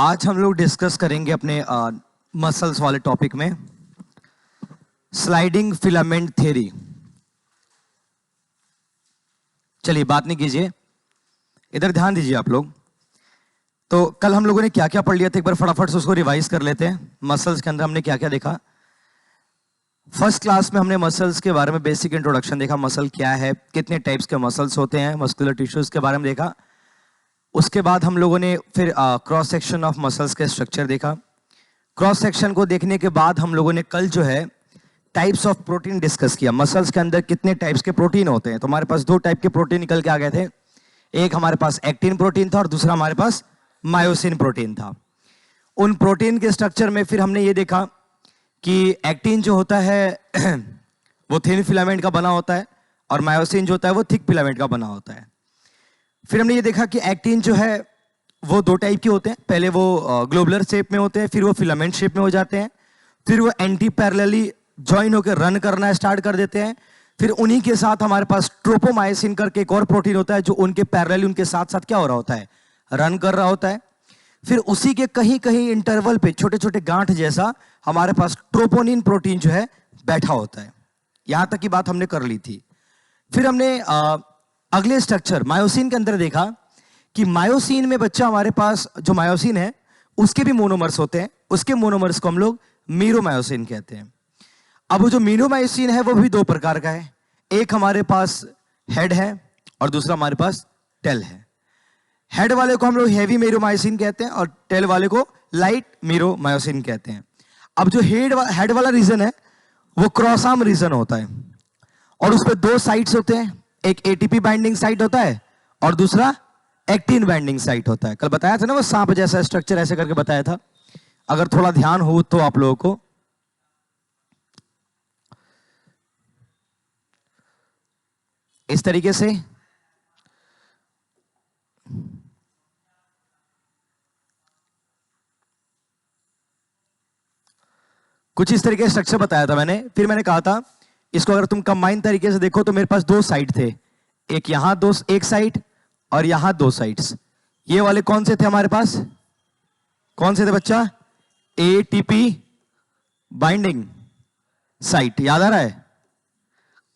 आज हम लोग डिस्कस करेंगे अपने मसल्स वाले टॉपिक में स्लाइडिंग फिलामेंट थ्योरी। चलिए बात नहीं कीजिए, इधर ध्यान दीजिए आप लोग। तो कल हम लोगों ने क्या क्या पढ़ लिया था, एक बार फटाफट से उसको रिवाइज कर लेते हैं। मसल्स के अंदर हमने क्या क्या देखा। फर्स्ट क्लास में हमने मसल्स के बारे में बेसिक इंट्रोडक्शन देखा, मसल क्या है, कितने टाइप्स के मसल्स होते हैं, मस्कुलर टिश्यूज के बारे में देखा। उसके बाद हम लोगों ने फिर क्रॉस सेक्शन ऑफ मसल्स के स्ट्रक्चर देखा। क्रॉस सेक्शन को देखने के बाद हम लोगों ने कल जो है टाइप्स ऑफ प्रोटीन डिस्कस किया। मसल्स के अंदर कितने टाइप्स के प्रोटीन होते हैं, तो हमारे पास दो टाइप के प्रोटीन निकल के आ गए थे। एक हमारे पास एक्टिन प्रोटीन था और दूसरा हमारे पास मायोसिन प्रोटीन था। उन प्रोटीन के स्ट्रक्चर में फिर हमने ये देखा कि एक्टिन जो होता है वो थिन फिलामेंट का बना होता है और मायोसिन जो होता है वो थिक फिलामेंट का बना होता है। फिर हमने ये देखा कि एक्टिन जो है वो दो टाइप के होते हैं। पहले वो ग्लोबुलर शेप में होते हैं, फिर वो फिलामेंट शेप में हो जाते हैं, फिर वो एंटी पैरेलली ज्वाइन होकर रन करना स्टार्ट कर देते हैं। फिर उन्हीं के साथ हमारे पास ट्रोपोमायोसिन करके एक और प्रोटीन होता है जो उनके पैरेलली उनके साथ साथ क्या हो रहा होता है, रन कर रहा होता है। फिर उसी के कहीं कहीं इंटरवल पे छोटे छोटे गांठ जैसा हमारे पास ट्रोपोनिन प्रोटीन जो है बैठा होता है। यहां तक की बात हमने कर ली थी। फिर हमने अगले स्ट्रक्चर मायोसिन के अंदर देखा कि मायोसिन में बच्चा हमारे पास जो मायोसिन है उसके भी मोनोमर्स होते हैं। उसके मोनोमर्स को हम लोग मीरोमायोसिन कहते हैं। अब वो जो मीरोमायोसिन है वो भी दो प्रकार का है। एक हमारे पास हेड है और दूसरा हमारे पास टेल है। हेड वाले को हम लोग हैवी मीरोमायोसिन कहते हैं और टेल वाले को लाइट मीरोमायोसिन कहते हैं। अब जो हेड वाला रीजन है वो क्रॉस आर्म रीजन होता है और उस पर दो साइट्स होते हैं। एक एटीपी बाइंडिंग साइट होता है और दूसरा एक्टिन बाइंडिंग साइट होता है। कल बताया था ना वो सांप जैसा स्ट्रक्चर ऐसे करके बताया था, अगर थोड़ा ध्यान हो तो आप लोगों को। इस तरीके से कुछ इस तरीके से स्ट्रक्चर बताया था मैंने। फिर मैंने कहा था इसको अगर तुम कंबाइन तरीके से देखो तो मेरे पास दो साइड थे, एक यहां दो, एक साइड और यहां दो साइड्स। ये वाले कौन से थे हमारे पास, कौन से थे बच्चा, एटीपी बाइंडिंग साइट, याद आ रहा है।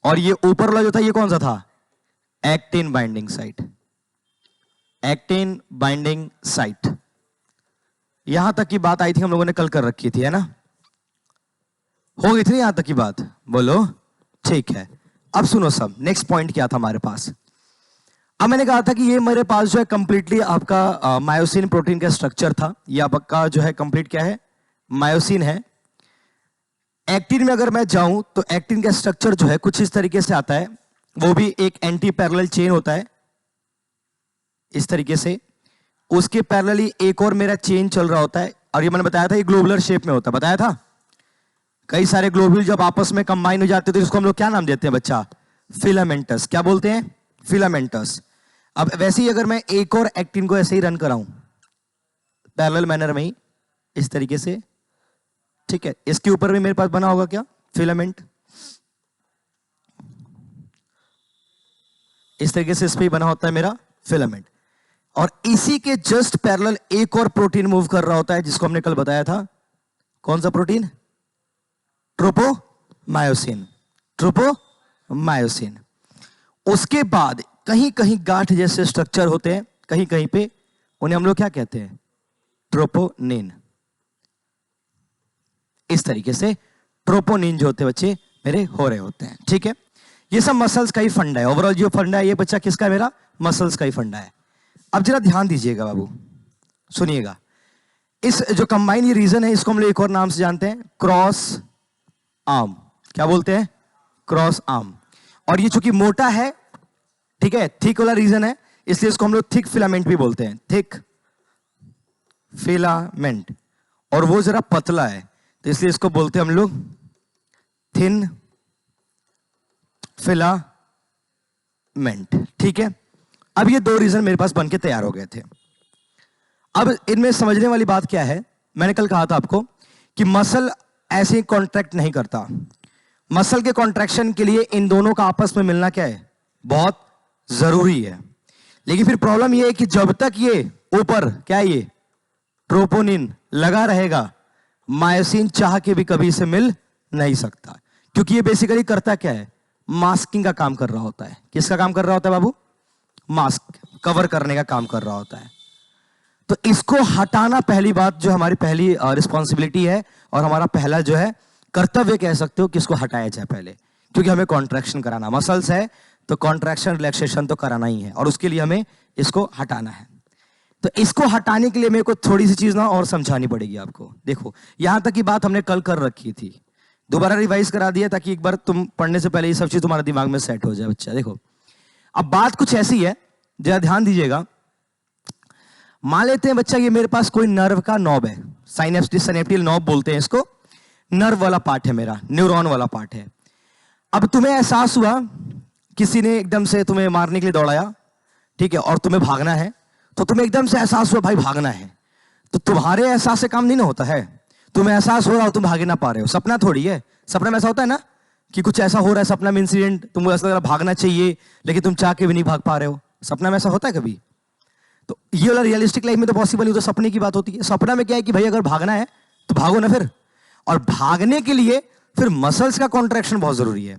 और ये ऊपर वाला जो था ये कौन सा था, actin binding site. Actin binding site. यहां तक की बात आई थी हम लोगों ने कल कर रखी थी, है ना, हो गई थी यहां तक की बात, बोलो ठीक है। अब सुनो सब, नेक्स्ट पॉइंट क्या था हमारे पास। अब मैंने कहा था कि ये मेरे पास जो है कंप्लीटली आपका मायोसिन प्रोटीन का स्ट्रक्चर था। ये आपका जो है कंप्लीट क्या है, मायोसिन है। एक्टिन में अगर मैं जाऊं तो एक्टिन का स्ट्रक्चर जो है कुछ इस तरीके से आता है। वो भी एक एंटी पैरेलल चेन होता है इस तरीके से। उसके पैरेलली एक और मेरा चेन चल रहा होता है और ये मैंने बताया था ये ग्लोबुलर शेप में होता है, बताया था। कई सारे ग्लोब्यूल जब आपस में कंबाइन हो जाते हैं तो इसको हम लोग क्या नाम देते हैं बच्चा, फिलामेंटस। क्या बोलते हैं, फिलामेंटस। अब वैसे ही अगर मैं एक और एक्टिन को ऐसे ही रन कराऊं पैरेलल मैनर में ही इस तरीके से, ठीक है, इसके ऊपर भी मेरे पास बना होगा क्या, फिलामेंट। इस तरीके से इस पे बना होता है मेरा फिलामेंट। और इसी के जस्ट पैरेलल एक और प्रोटीन मूव कर रहा होता है जिसको हमने कल बताया था, कौन सा प्रोटीन, ट्रोपोमायोसिन। ट्रोपोमायोसिन। उसके बाद कहीं कहीं गांठ जैसे स्ट्रक्चर होते हैं, कहीं कहीं पे उन्हें हम लोग क्या कहते हैं, ट्रोपोनिन। इस तरीके से ट्रोपोनिन जो होते हैं बच्चे मेरे हो रहे होते हैं, ठीक है। ये सब मसल्स का ही फंडा है। ओवरऑल जो फंडा है ये बच्चा किसका है, मेरा मसल्स का ही फंडा है। अब जरा ध्यान दीजिएगा बाबू, सुनिएगा। इस जो कंबाइन ये रीजन है इसको हम लोग एक और नाम से जानते हैं, क्रॉस आर्म। क्या बोलते हैं, क्रॉस आर्म। और ये चूंकि मोटा है, ठीक है, थिक वाला रीजन है, इसलिए इसको हम लोग थिक फिलामेंट भी बोलते हैं, थिक फिलामेंट। और वो जरा पतला है तो इसलिए इसको बोलते हैं हम लोग थिन फिलामेंट, ठीक है। अब ये दो रीजन मेरे पास बनके तैयार हो गए थे। अब इनमें समझने वाली बात क्या है, मैंने कल कहा था आपको कि मसल ऐसे कॉन्ट्रैक्ट नहीं करता। मसल के कॉन्ट्रैक्शन के लिए इन दोनों का आपस में मिलना क्या है, बहुत जरूरी है। लेकिन फिर प्रॉब्लम ये है कि जब तक ये ऊपर क्या है, ये ट्रोपोनिन लगा रहेगा, मायोसिन चाह के भी कभी इसे मिल नहीं सकता, क्योंकि ये बेसिकली करता क्या है, मास्किंग का काम कर रहा होता है। किसका काम कर रहा होता है बाबू? मास्क, कवर करने का काम कर रहा होता है। तो इसको हटाना पहली बात जो हमारी पहली रिस्पॉन्सिबिलिटी है, और हमारा पहला जो है कर्तव्य कह सकते हो कि इसको हटाया जाए पहले, क्योंकि हमें कॉन्ट्रैक्शन कराना, मसल्स है तो कॉन्ट्रैक्शन रिलैक्सेशन तो कराना ही है, और उसके लिए हमें इसको हटाना है। तो इसको हटाने के लिए मेरे को थोड़ी सी चीज ना और समझानी पड़ेगी आपको। देखो, यहां तक की बात हमने कल कर रखी थी, दोबारा रिवाइज करा दिया ताकि एक बार तुम पढ़ने से पहले ये सब चीज तुम्हारे दिमाग में सेट हो जाए बच्चा। देखो, अब बात कुछ ऐसी है, जरा ध्यान दीजिएगा। मान लेते हैं बच्चा, ये मेरे पास कोई नर्व का नॉब है, साइनेप्टियल नॉब बोलते हैं इसको, नर्व वाला पार्ट है मेरा, न्यूरॉन वाला पार्ट है। अब तुम्हें एहसास हुआ, किसी ने एकदम से तुम्हें मारने के लिए दौड़ाया, ठीक है, और तुम्हें भागना है, तो तुम्हें एकदम से एहसास हुआ भाई भागना है, तो तुम्हारे एहसास से काम नहीं ना होता है, तुम्हें एहसास हो रहा हो, तुम भागे ना पा रहे हो। सपना थोड़ी है, सपना में ऐसा होता है ना कि कुछ ऐसा हो रहा है, सपना में इंसिडेंट, तुमको ऐसा लग रहा भागना चाहिए लेकिन तुम चाह के भी नहीं भाग पा रहे हो। सपना में ऐसा होता है कभी? तो ये वाला रियलिस्टिक लाइफ में तो पॉसिबल नहीं, तो सपने की बात होती है। सपना में क्या है कि भाई अगर भागना है तो भागो ना फिर, और भागने के लिए फिर मसल्स का कॉन्ट्रैक्शन बहुत जरूरी है,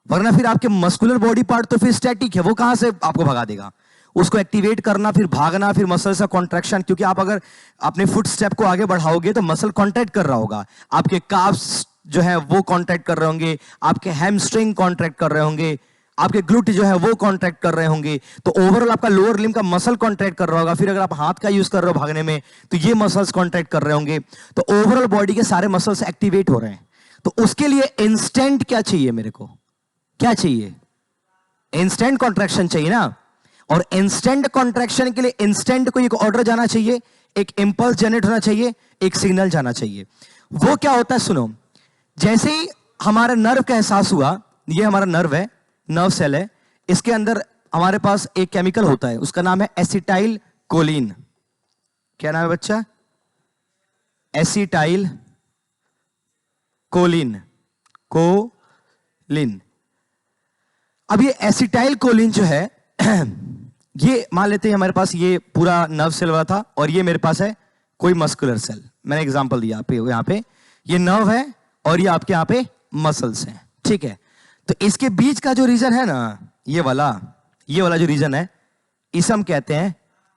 वरना फिर आपके मस्कुलर बॉडी पार्ट तो फिर स्टैटिक है, वो कहां से आपको भगा देगा। उसको एक्टिवेट करना, फिर भागना, फिर मसल्स का कॉन्ट्रैक्शन, क्योंकि आप अगर अपने फुट स्टेप को आगे बढ़ाओगे तो मसल कॉन्ट्रैक्ट कर रहा होगा, आपके काफ्स जो है वो कॉन्ट्रैक्ट कर रहे होंगे, आपके हैमस्ट्रिंग कॉन्ट्रैक्ट कर रहे होंगे, आपके ग्लूट जो है वो कॉन्ट्रैक्ट कर रहे होंगे, तो ओवरऑल आपका लोअर लिम्ब का मसल कॉन्ट्रैक्ट कर रहा होगा। फिर अगर आप हाथ का यूज कर रहे हो भागने में तो ये मसल्स कॉन्ट्रैक्ट कर रहे होंगे, तो ओवरऑल बॉडी के सारे मसल्स एक्टिवेट हो रहे हैं। तो उसके लिए इंस्टेंट क्या चाहिए मेरे को? क्या चाहिए? इंस्टेंट कॉन्ट्रैक्शन चाहिए ना। और इंस्टेंट कॉन्ट्रैक्शन के लिए इंस्टेंट को एक ऑर्डर जाना चाहिए, एक इंपल्स जनरेट होना चाहिए, एक सिग्नल जाना चाहिए। वो क्या होता है सुनो, जैसे ही हमारा नर्व का एहसास हुआ, ये हमारा नर्व है, नर्व सेल है, इसके अंदर हमारे पास एक केमिकल होता है, उसका नाम है एसिटाइल कोलिन। क्या नाम है बच्चा? Acetylcholine, choline. अब ये एसिटाइल कोलिन जो है ये मान लेते हैं हमारे पास ये पूरा नर्व सेल वाला था, और ये मेरे पास है कोई मस्कुलर सेल। मैंने एग्जांपल दिया आप यहाँ पे, ये नर्व है और ये आपके यहाँ पे मसल्स हैं, ठीक है। तो इसके बीच का जो रीजन है ना, ये वाला जो रीजन है, इसे हम कहते हैं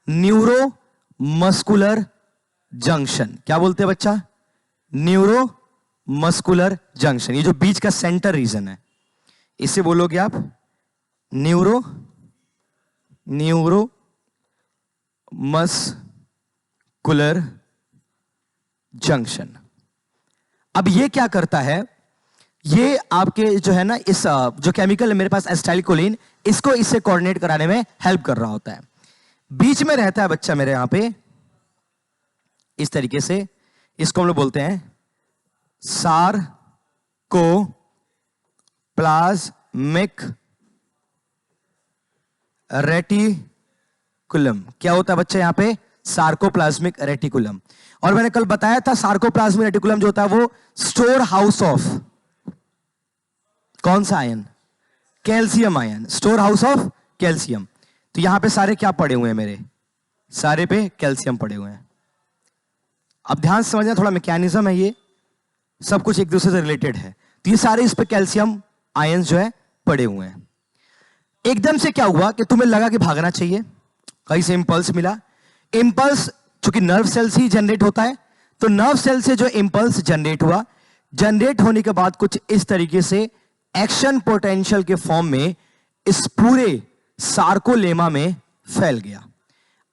न्यूरो मस्कुलर जंक्शन। क्या बोलते हैं बच्चा? Neuro muscular junction. ये जो बीच का सेंटर रीजन है, इसे बोलोगे आप न्यूरो मस्कुलर जंक्शन। अब ये क्या करता है, ये आपके जो है ना, इस जो केमिकल है मेरे पास एसिटाइल कोलिन, इसको इससे कोऑर्डिनेट कराने में हेल्प कर रहा होता है। बीच में रहता है बच्चा मेरे यहां पे इस तरीके से, इसको हम लोग बोलते हैं सारकोप्लाज्मिक रेटिकुलम। क्या होता है बच्चा यहां पे? Sarcoplasmic reticulum. और मैंने कल बताया था सार्कोप्लाज्मिक रेटिकुलम जो होता है वो स्टोर हाउस ऑफ कौन सा ion? Calcium ion, store house of calcium. तो यहां पे सारे क्या पड़े हुए हैं मेरे? सारे पे कैल्शियम पड़े हुए हैं। अब ध्यान से समझना, थोड़ा मैकेनिज्म है, ये सब कुछ एक दूसरे से रिलेटेड है। तो ये सारे इस पे कैल्शियम आयन जो है पड़े हुए हैं। एकदम से क्या हुआ कि तुम्हें लगा कि भागना चाहिए, कहीं से इंपल्स मिला। इंपल्स चूंकि नर्व सेल से ही जनरेट होता है, तो नर्व सेल से जो इंपल्स जनरेट हुआ, जनरेट होने के बाद कुछ इस तरीके से एक्शन पोटेंशियल के फॉर्म में इस पूरे सार्कोलेमा में फैल गया।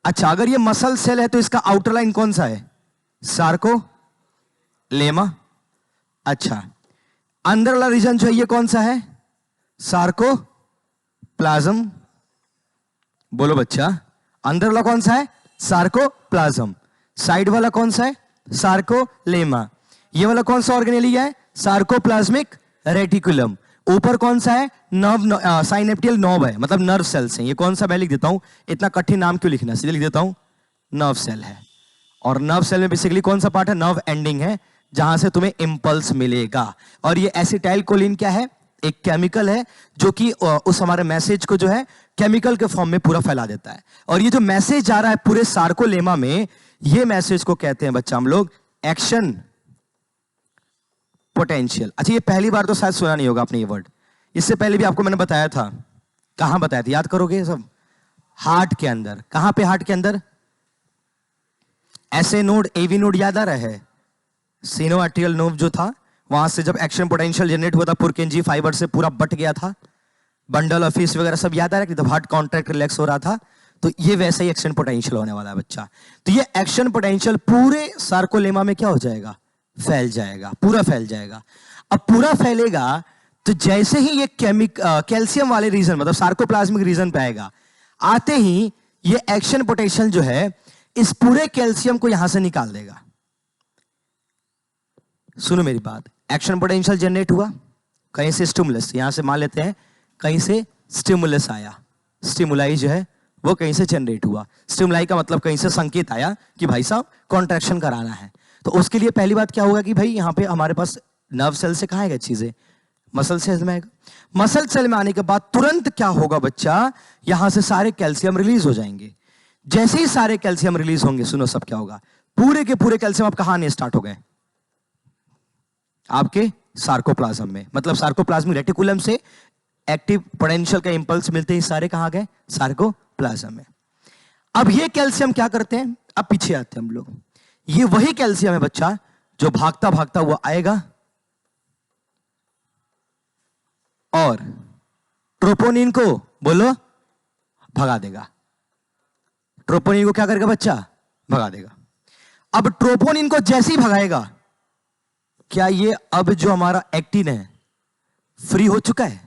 अच्छा, अगर ये मसल सेल है तो इसका आउटर लाइन कौन सा है? सार्कोलेमा। अच्छा, अंदर वाला रीजन जो है ये कौन सा है? सार्कोप्लाज्म। बोलो बच्चा, अंदर वाला कौन सा है? सार्कोप्लाज्म। साइड वाला कौन सा है? सार्कोलेमा। ये वाला कौन सा ऑर्गेनेलिया है? Sarcoplasmic reticulum. ऊपर कौन सा है? नर्व, साइनेप्टियल नॉब है, मतलब नर्व सेल्स हैं। ये कौन सा मैं लिख देता हूं, इतना कठिन नाम क्यों लिखना, सीधे लिख देता हूं नर्व सेल है। और नर्व सेल में बेसिकली कौन सा पार्ट है? नर्व एंडिंग है, जहां से तुम्हें इंपल्स मिलेगा। और ये एसिटाइल कोलिन क्या है? एक केमिकल है जो कि उस हमारे मैसेज को जो है केमिकल के फॉर्म में पूरा फैला देता है। और ये जो मैसेज जा रहा है पूरे सार्कोलेमा में, ये मैसेज को कहते हैं बच्चा हम लोग एक्शन पोटेंशियल। अच्छा, ये पहली बार तो शायद सुना नहीं होगा आपने ये वर्ड, इससे पहले भी आपको मैंने बताया था। कहां बताया था, याद करोगे सब? हार्ट के अंदर। कहां पे? हार्ट के अंदर। ऐसे नोड, एवी नोड याद आ रहा है? सीनो आर्टियल नोड जो था, वहां से जब एक्शन पोटेंशियल जनरेट हुआ था पुरकेंजी फाइबर से पूरा बट गया था, बंडल ऑफिस वगैरह सब याद आ रहा है कि जब हार्ट कॉन्ट्रैक्ट रिलैक्स हो रहा था, तो ये वैसा ही एक्शन पोटेंशियल होने वाला है बच्चा। तो ये एक्शन पोटेंशियल पूरे सार्कोलेमा में क्या हो जाएगा? फैल जाएगा, पूरा फैल जाएगा। अब पूरा फैलेगा तो जैसे ही ये कैल्शियम वाले रीजन मतलब सार्कोप्लाज्मिक रीजन पे आएगा, आते ही ये एक्शन पोटेंशियल जो है इस पूरे कैल्शियम को यहां से निकाल देगा। सुनो मेरी बात, एक्शन पोटेंशियल जनरेट हुआ कहीं से, स्टिमुलस, यहां से मान लेते हैं कहीं से स्टिमुलस आया, स्टिमुलाई जो है वो कहीं से जनरेट हुआ। स्टिमुलाई का मतलब कहीं से संकेत आया कि भाई साहब कॉन्ट्रैक्शन कराना है। तो उसके लिए पहली बात क्या होगा कि भाई यहां पे हमारे पास नर्व सेल से कहां आएगा चीजें? मसल सेल में आएगा। मसल सेल में आने के बाद तुरंत क्या होगा बच्चा? यहां से सारे कैल्शियम रिलीज हो जाएंगे। जैसे ही सारे कैल्शियम रिलीज होंगे, सुनो सब क्या होगा, पूरे के पूरे कैल्शियम आप कहां आने स्टार्ट हो गए? आपके सार्कोप्लाज्म में। मतलब सार्कोप्लाज्मिक रेटिकुलम से एक्टिव पोटेंशियल का इंपल्स मिलते ही सारे कहां गए? सार्कोप्लाज्म में। अब ये कैल्शियम क्या करते हैं? अब पीछे आते हैं हम लोग। ये वही कैल्शियम है बच्चा जो भागता भागता हुआ आएगा और ट्रोपोनिन को बोलो भगा देगा। ट्रोपोनिन को क्या करेगा बच्चा? भगा देगा। अब ट्रोपोनिन को जैसे ही भगाएगा, क्या ये अब जो हमारा एक्टिन है फ्री हो चुका है?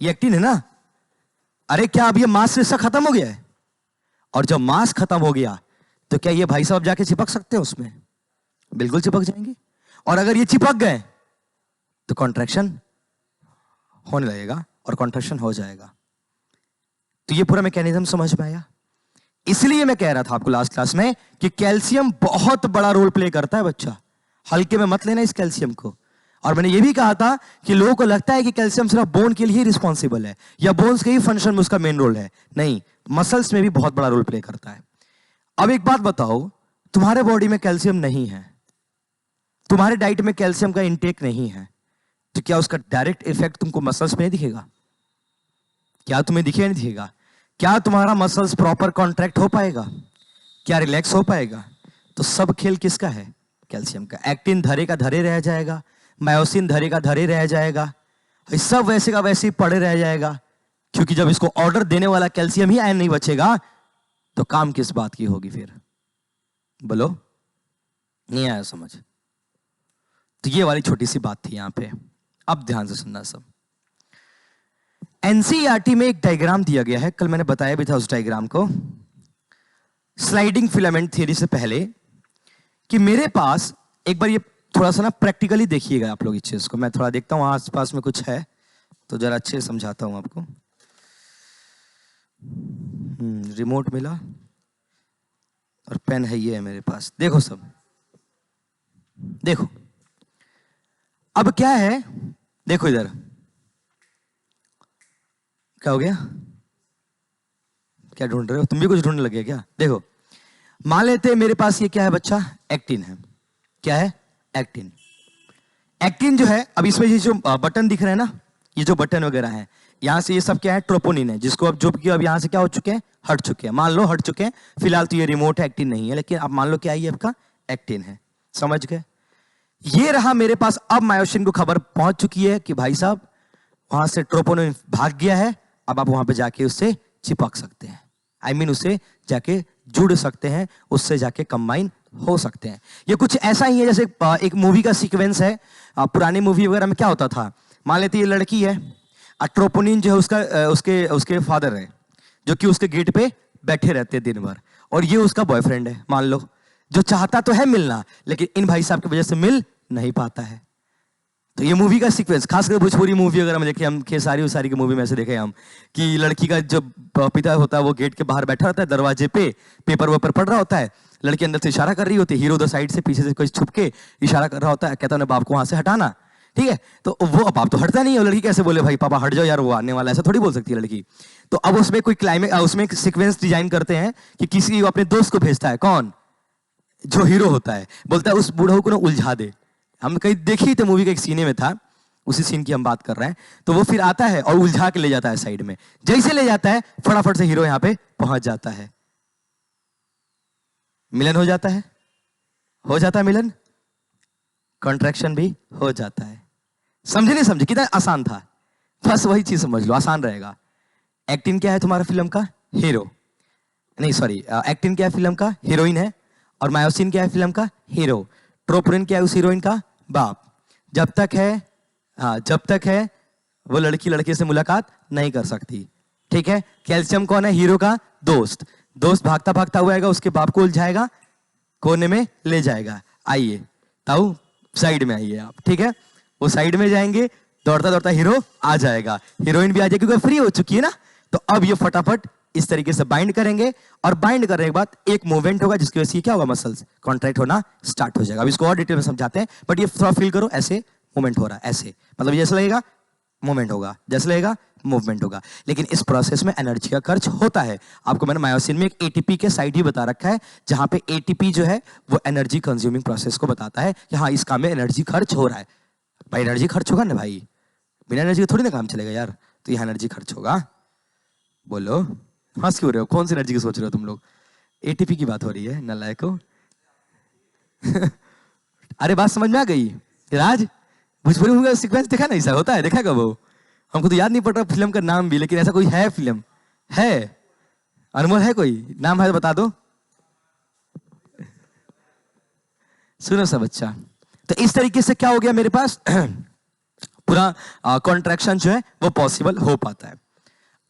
ये एक्टिन है ना? अरे क्या अब ये मास रिश्ता खत्म हो गया है? और जब मास खत्म हो गया तो क्या ये भाई साहब जाके चिपक सकते हैं उसमें? बिल्कुल चिपक जाएंगे। और अगर ये चिपक गए तो कॉन्ट्रैक्शन होने लगेगा और कॉन्ट्रैक्शन हो जाएगा। तो ये पूरा मैकेनिज्म समझ में आया? इसलिए मैं कह रहा था आपको लास्ट क्लास में कि कैल्शियम बहुत बड़ा रोल प्ले करता है बच्चा, हल्के में मत लेना इस कैल्शियम को। और मैंने ये भी कहा था कि लोगों को लगता है कि कैल्शियम सिर्फ बोन के लिए ही रिस्पॉन्सिबल है या बोन्स के ही फंक्शन में उसका मेन रोल है। नहीं, मसल्स में भी बहुत बड़ा रोल प्ले करता है। अब एक बात बताओ, तुम्हारे बॉडी में कैल्शियम नहीं है, तुम्हारे डाइट में कैल्शियम का इंटेक नहीं है, तो क्या उसका डायरेक्ट इफेक्ट तुमको मसल्स में नहीं दिखेगा? क्या तुम्हें दिखेगा? नहीं दिखेगा? क्या तुम्हारा मसल्स प्रॉपर कॉन्ट्रैक्ट हो पाएगा? क्या रिलैक्स हो पाएगा? तो सब खेल किसका है? कैल्शियम का। एक्टिन धरे का धरे रह जाएगा, मायोसिन धरे का धरे रह जाएगा, सब वैसे का वैसे ही पड़े रह जाएगा। क्योंकि जब इसको ऑर्डर देने वाला कैल्शियम ही आयन नहीं बचेगा तो काम किस बात की होगी फिर? बोलो, नहीं आया समझ? तो ये वाली छोटी सी बात थी यहां पे। अब ध्यान से सुनना सब। एनसीईआरटी में एक डायग्राम दिया गया है, कल मैंने बताया भी था उस डायग्राम को स्लाइडिंग फिलामेंट थ्योरी से पहले, कि मेरे पास एक बार ये थोड़ा सा ना प्रैक्टिकली देखिएगा आप लोग इस चीज को। मैं थोड़ा देखता हूं आसपास में कुछ है तो जरा अच्छे से समझाता हूं आपको। रिमोट मिला और पेन है, ये है मेरे पास। देखो सब, देखो अब क्या है, देखो इधर क्या हो गया? क्या ढूंढ रहे हो? तुम भी कुछ ढूंढने लगे क्या? देखो, मान लेते हैं मेरे पास ये क्या है बच्चा? एक्टिन है। क्या है? एक्टिन। एक्टिन जो है, अब इसमें ये जो बटन दिख रहे हैं ना, ये जो बटन वगैरह है, यहां से ये सब क्या है? ट्रोपोनिन है, जिसको अब जो अब यहां से क्या हो चुके हैं? हट चुके हैं। मान लो हट चुके हैं, फिलहाल तो ये रिमोट है, एक्टिन नहीं है, लेकिन अब मान लो क्या है? आपका एक्टिन है। समझ गए? ये रहा मेरे पास। अब मायोसिन को खबर पहुंच चुकी है कि भाई साहब वहां से ट्रोपोनिन भाग गया है। अब आप वहां पे जाके उससे चिपक सकते हैं, उससे जाके जुड़ सकते हैं, उससे जाके कंबाइन हो सकते हैं। ये कुछ ऐसा ही है जैसे एक मूवी का सीक्वेंस है। पुरानी मूवी वगैरह में क्या होता था, मान लेते ये लड़की है, ट्रोपोनिन जो है उसका उसके फादर है, जो कि उसके गेट पे बैठे रहते हैं दिन भर, और ये उसका बॉयफ्रेंड है मान लो, जो चाहता तो है मिलना, लेकिन इन भाई साहब की वजह से मिल नहीं पाता है। तो ये मूवी का सीक्वेंस, खासकर भोजपुरी मूवी वगैरह में देखे हम, खेसारी उसारी की मूवी में से देखे हम, कि लड़की का जो पिता होता है वो गेट के बाहर बैठा रहता है दरवाजे पे, पेपर वेपर पढ़ रहा होता है, लड़की अंदर से इशारा कर रही होती है, हीरो उधर साइड से पीछे से कोई छुप के इशारा कर रहा होता है, कहता है बाप को वहां से हटाना। ठीक है, तो वो बाप तो हटता नहीं है, लड़की कैसे बोले भाई पापा हट जाओ यार वो आने वाला, ऐसा थोड़ी बोल सकती है लड़की। तो अब उसमें कोई क्लाइमेक्स, उसमें एक सीक्वेंस डिजाइन करते हैं कि किसी अपने दोस्त को भेजता है, कौन? जो हीरो होता है बोलता है उस बूढ़े को ना उलझा दे। हम कहीं देखी थे मूवी के एक सीने में था, उसी सीन की हम बात कर रहे हैं। तो वो फिर आता है और उलझा के ले जाता है साइड में। जैसे ले जाता है फटाफट से हीरो यहां पे पहुंच जाता है, मिलन हो जाता है। हो जाता है मिलन, कॉन्ट्रैक्शन भी हो जाता है। समझे नहीं समझे? कितना आसान था, बस वही चीज समझ लो, आसान रहेगा। एक्टिन क्या है तुम्हारा फिल्म का? हीरो। नहीं सॉरी, एक्टिन क्या है फिल्म का? हीरोइन है। और मायोसिन क्या है फिल्म का? हीरो। ट्रोपोनिन क्या है उस हीरोइन का? बाप। जब तक है, हाँ जब तक है वो लड़की लड़के से मुलाकात नहीं कर सकती, ठीक है। कैल्शियम कौन है? हीरो का दोस्त। दोस्त भागता भागता हुआ आएगा, उसके बाप को उलझाएगा, कोने में ले जाएगा। आइए ताऊ साइड में आइए आप, ठीक है। वो साइड में जाएंगे, दौड़ता दौड़ता हीरो आ जाएगा, हीरोइन भी आ जाएगी क्योंकि फ्री हो चुकी है ना। तो अब ये फटाफट इस तरीके से बाइंड करेंगे, और बाइंड करने के बाद एक मूवमेंट होगा जिसकी वजह से क्या होगा? मसल्स कॉन्ट्रैक्ट होना स्टार्ट हो जाएगा। अब इसको और डिटेल में समझाते हैं, बट ये थोड़ा फील करो, ऐसे मूवमेंट हो रहा है, ऐसे मतलब जैसे लगेगा मूवमेंट होगा, जैसे लगेगा मूवमेंट होगा। लेकिन इस प्रोसेस में एनर्जी का खर्च होता है। आपको मैंने मायोसिन में एक एटीपी के साइड ही बता रखा है, जहां पे एटीपी जो है वो एनर्जी कंज्यूमिंग प्रोसेस को बताता है कि हाँ इस काम में एनर्जी खर्च हो रहा है। भाई एनर्जी खर्च होगा ना भाई, बिना एनर्जी के थोड़ी ना काम चलेगा यार। तो यहाँ एनर्जी खर्च होगा। बोलो हंस क्यों रहे हो? कौन सी एनर्जी की सोच रहे हो तुम लोग? एटीपी की बात हो रही है नालायको। अरे बात समझ में आ गई? राज भोजपुरी मूवी का सीक्वेंस देखा ना, ऐसा होता है, देखा कब? वो हमको तो याद नहीं पड़ रहा फिल्म का नाम भी, लेकिन ऐसा कोई है फिल्म है? अनमोल है कोई नाम है तो बता दो। सुनो सब अच्छा, तो इस तरीके से क्या हो गया मेरे पास पूरा कॉन्ट्रैक्शन जो है वो पॉसिबल हो पाता है।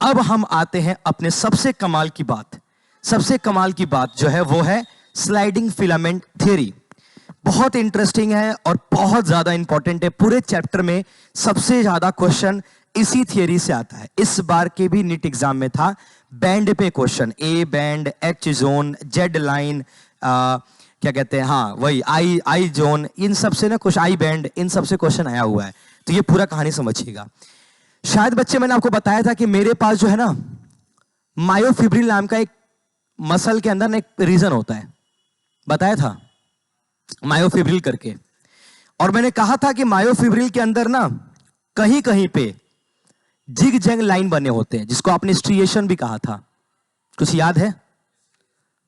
अब हम आते हैं अपने सबसे कमाल की बात। सबसे कमाल की बात जो है वो है स्लाइडिंग फिलामेंट थ्योरी। बहुत इंटरेस्टिंग है और बहुत ज्यादा इंपॉर्टेंट है। पूरे चैप्टर में सबसे ज्यादा क्वेश्चन इसी थियरी से आता है। इस बार के भी नीट एग्जाम में था बैंड पे क्वेश्चन, ए band, H zone, Z line, क्या कहते हैं, हाँ वही आई जोन, इन सब से ना कुछ, आई बैंड, इन सब से क्वेश्चन आया हुआ है। तो ये पूरा कहानी समझिएगा। शायद बच्चे मैंने आपको बताया था कि मेरे पास जो है ना मायोफिब्रिल नाम का एक मसल के अंदर ना एक रीजन होता है, बताया था मायोफिब्रिल करके। और मैंने कहा था कि मायोफिब्रिल के अंदर ना कहीं कहीं पे जिग जैग लाइन बने होते हैं, जिसको आपने स्ट्रिएशन भी कहा था। कुछ याद है?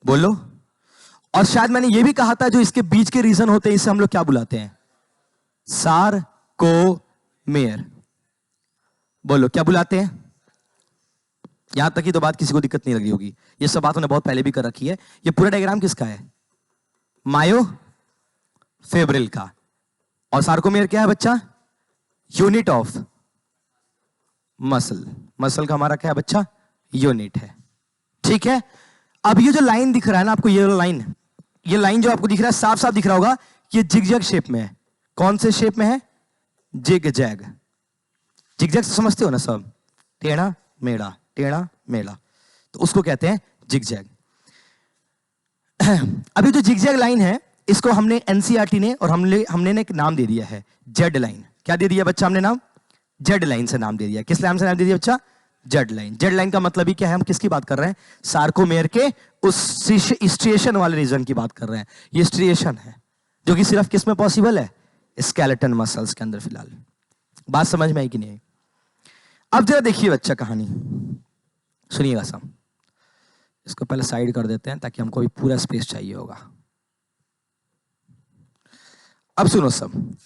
बोलो। और शायद मैंने ये भी कहा था जो इसके बीच के रीजन होते हैं इसे हम लोग क्या बुलाते हैं? सारकोमेर। बोलो क्या बुलाते हैं? यहां तक की तो बात किसी को दिक्कत नहीं लगी होगी, ये सब बात उन्हें बहुत पहले भी कर रखी है। ये पूरा डायग्राम किसका है? मायोफिब्रिल का। और सार्कोमेर क्या है बच्चा? Unit of muscle. मसल का हमारा क्या है बच्चा? यूनिट है, ठीक है। अब ये जो लाइन दिख रहा है ना आपको, ये लाइन, ये लाइन जो आपको दिख रहा है साफ साफ दिख रहा होगा, ये जिगजैग शेप में है। कौन से शेप में है? जिगजैग। जिगजैग समझते हो ना सब? टेढ़ा मेढ़ा, टेढ़ा मेढ़ा, तो उसको कहते हैं जिगजैग। अभी जो जिगजैग लाइन है इसको हमने एनसीईआरटी ने और हमने एक नाम दे दिया है, जेड लाइन। क्या दे दिया बच्चा हमने नाम? जेड लाइन से नाम दे दिया। किस नाम से नाम दे दिया बच्चा? Z line. जेड लाइन का मतलब ही क्या है? हम किसकी बात कर रहे हैं? सार्कोमेर के उस स्ट्रिएशन वाले रीजन की बात कर रहे हैं। ये स्ट्रिएशन है जो कि सिर्फ किस में पॉसिबल है? स्केलेटन मसल्स के अंदर। फिलहाल बात समझ में आई कि नहीं आई? अब जरा देखिए बच्चा कहानी, सुनिएगा सब। इसको पहले साइड कर देते हैं ताकि हमको भी पूरा स्पेस चाहिए होगा। अब सुनो सब,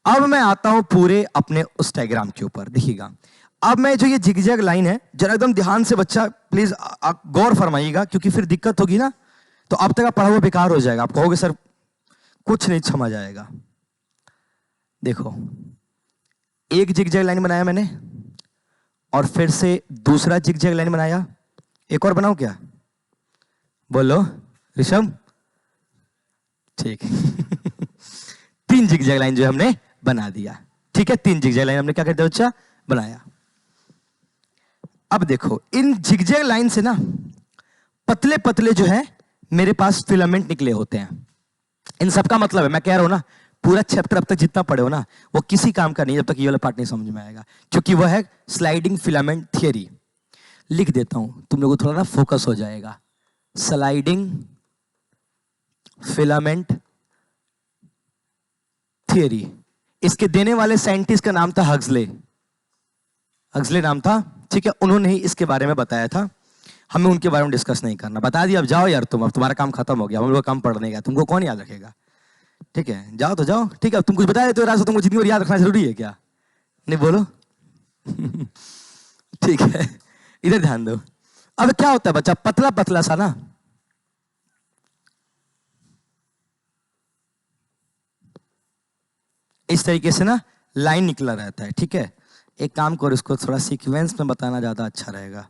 अब मैं आता हूं पूरे अपने उस डायग्राम के ऊपर, देखिएगा। अब मैं जो ये जिगजैग लाइन है, जरा एकदम ध्यान से बच्चा प्लीज गौर फरमाइएगा, क्योंकि फिर दिक्कत होगी ना तो अब तक आप पढ़ा हुआ बेकार हो जाएगा। आप कहोगे सर कुछ नहीं समझ आएगा। देखो, एक जिगजैग लाइन बनाया मैंने और फिर से दूसरा जिगजैग लाइन बनाया। एक और बनाऊं क्या? बोलो ऋषभ। ठीक तीन जिगजैग लाइन जो हमने बना दिया, ठीक है। तीन जिगजैग लाइन हमने क्या कर दिया बच्चा? बनाया। अब देखो, इन जिगजैग लाइन से ना पतले पतले जो है मेरे पास फिलामेंट निकले होते हैं। इन सब का मतलब है, मैं कह रहा हूं ना, पूरा चैप्टर अब तक जितना पढ़े हो ना वो किसी काम का नहीं जब तक ये वाला पार्ट नहीं समझ में आएगा, क्योंकि वह है स्लाइडिंग फिलामेंट थियरी। लिख देता हूं, तुम लोगों को थोड़ा ना फोकस हो जाएगा। Sliding filament theory. इसके देने वाले साइंटिस्ट का नाम था हक्सले। हक्सले नाम था, ठीक है। उन्होंने ही इसके बारे में बताया था। हमें उनके बारे में डिस्कस नहीं करना, बता दिया। अब जाओ यार तुम, अब तुम्हारा काम खत्म हो गया। हम लोग काम पढ़ने का, तुमको कौन याद रखेगा? ठीक है, जाओ तो जाओ। ठीक है, तुम कुछ बता देते हो राज, तुमको जितनी बार याद रखना जरूरी है क्या? नहीं बोलो। ठीक है, इधर ध्यान दो। अब क्या होता है बच्चा, पतला पतला सा ना, इस तरीके से ना लाइन निकला रहता है, ठीक है। एक काम करो, इसको थोड़ा सीक्वेंस में बताना ज्यादा अच्छा रहेगा,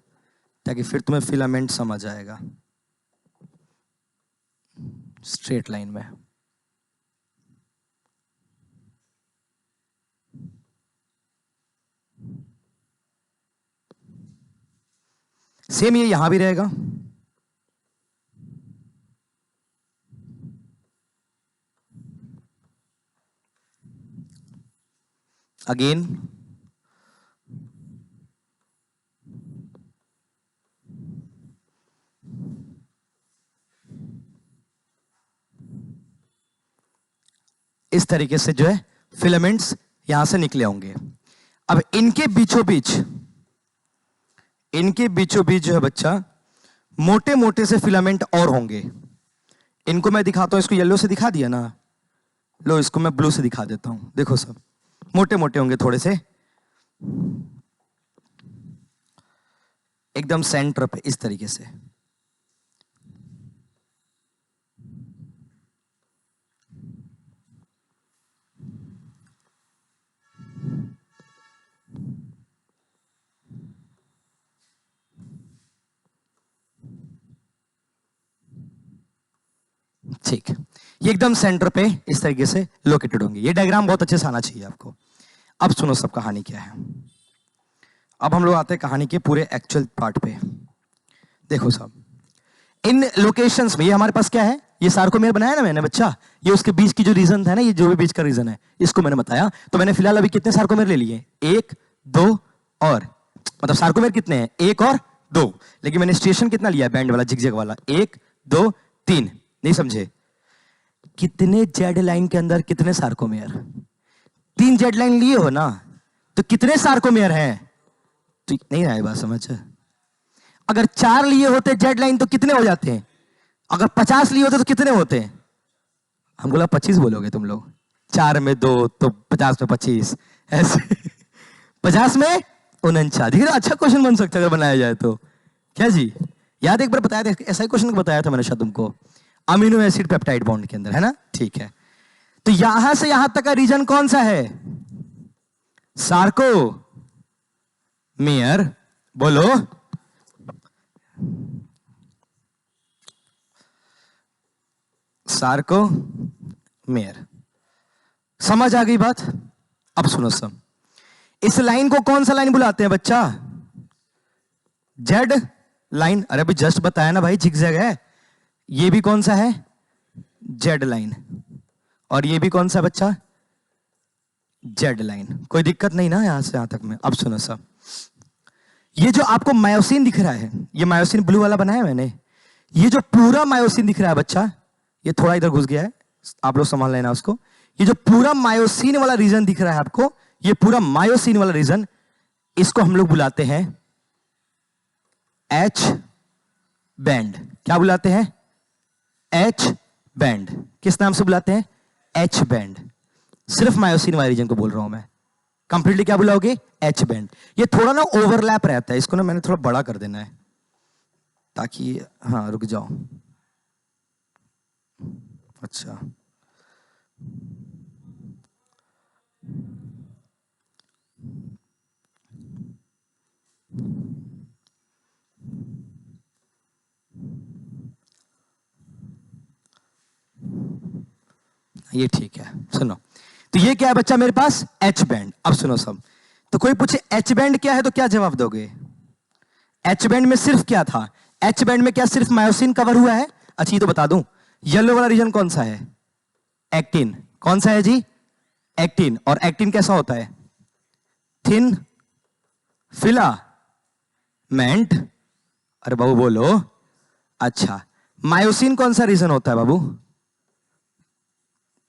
ताकि फिर तुम्हें फिलामेंट समझ आएगा। स्ट्रेट लाइन में सेम ये यहां भी रहेगा। अगेन इस तरीके से जो है फिलामेंट्स यहां से निकले होंगे। अब इनके बीचों बीच जो है बच्चा, मोटे मोटे से फिलामेंट और होंगे। इनको मैं दिखाता हूं, इसको येलो से दिखा दिया ना, लो इसको मैं ब्लू से दिखा देता हूं। देखो सब मोटे मोटे होंगे थोड़े से, एकदम सेंटर पे इस तरीके से। ठीक, ये एकदम सेंटर पे इस तरीके से लोकेटेड होंगे। ये डायग्राम बहुत अच्छे से आना चाहिए आपको। अब सुनो सब कहानी क्या है। अब हम लोग आते हैं कहानी के पूरे एक्चुअल पार्ट पे। देखो सब, इन लोकेशंस में ये हमारे पास क्या है, ये सार्कोमेयर बनाया ना मैंने बच्चा, ये उसके बीच की जो रीजन है ना, ये जो भी बीच का रीजन है, इसको मैंने बताया। तो मैंने फिलहाल अभी कितने सार्कोमेयर ले लिए? 1 2 और, मतलब सार्कोमेयर कितने हैं? 1 और 2। लेकिन मैंने स्टेशन कितना लिया है? बैंड वाला, जिगजैग वाला। 1 2 3। नहीं समझे? कितने जेड लाइन के अंदर कितने सार्कोमेयर? 3 जेड लाइन लिए हो ना, तो कितने सार्कोमेयर हैं? तो नहीं आए बात समझ। अगर 4 लिए होते जेड लाइन तो कितने हो जाते हैं? अगर 50 लिए होते तो कितने होते हैं? हम बोला 25 बोलोगे तुम लोग। 4 में 2 तो 50 में 25, ऐसे 50 में 49। धीरे अच्छा क्वेश्चन बन सकता है अगर बनाया जाए तो। क्या जी, याद एक बार बताया था, ऐसा ही क्वेश्चन बताया था मैंने शायद तुमको, अमीनो एसिड पेप्टाइड बॉन्ड के अंदर, है ना? ठीक है, तो यहां से यहां तक का रीजन कौन सा है? Sarco mayor. बोलो, सार्को मेयर। समझ आ गई बात? अब सुनो सब, इस लाइन को कौन सा लाइन बुलाते हैं बच्चा? Z line. अरे अभी जस्ट बताया ना भाई, जिगजैग है। ये भी कौन सा है? Z line. और ये भी कौन सा बच्चा? Z line. कोई दिक्कत नहीं ना यहां से यहां तक में? अब सुनो सब, ये जो आपको मायोसिन दिख रहा है, ये मायोसिन ब्लू वाला बनाया मैंने, ये जो पूरा मायोसिन दिख रहा है बच्चा, ये थोड़ा इधर घुस गया है, आप लोग संभाल लेना उसको। ये जो पूरा मायोसिन वाला रीजन दिख रहा है आपको, ये पूरा मायोसिन वाला रीजन, इसको हम लोग बुलाते हैं एच बैंड। क्या बुलाते हैं? H band. किस नाम से बुलाते हैं? H band. सिर्फ मायोसिन वाले रीजन को बोल रहा हूं मैं। कंप्लीटली क्या बुलाओगे? H band. ये थोड़ा ना ओवरलैप रहता है, इसको ना मैंने थोड़ा बड़ा कर देना है ताकि, हाँ रुक जाओ, अच्छा ये ठीक है। सुनो, तो ये क्या है बच्चा मेरे पास? H band. अब सुनो सब, तो कोई पूछे एच बैंड क्या है तो क्या जवाब दोगे? एच बैंड में सिर्फ क्या था? एच बैंड में क्या सिर्फ मायोसिन कवर हुआ है? अच्छा ये तो बता दूं, येलो वाला रीजन कौन सा है? एक्टिन। कौन सा है जी? एक्टिन। और एक्टिन कैसा होता है? Thin filament. अरे बाबू बोलो। अच्छा, मायोसिन कौन सा रीजन होता है बाबू?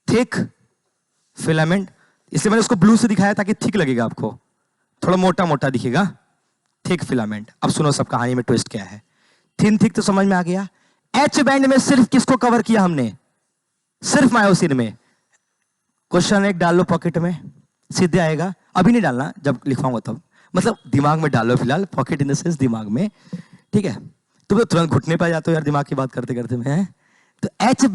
थिक फिलामेंट, इसलिए मैंने उसको ब्लू से दिखाया ताकि थिक लगेगा आपको, थोड़ा मोटा मोटा दिखेगा, थिक फिलामेंट। अब सुनो सब कहानी में ट्विस्ट क्या है। थिन थिक तो समझ में आ गया। एच बैंड में सिर्फ किसको कवर किया हमने? सिर्फ मायोसिन में। क्वेश्चन एक डाल लो पॉकेट में, सीधे आएगा। अभी नहीं डालना, जब लिखवाऊंगा तब, मतलब दिमाग में डालो फिलहाल, पॉकेट इन द सेंस दिमाग में, ठीक है। तुम तो तुरंत घुटने पर जाते हो यार दिमाग की बात करते करते में। तो एच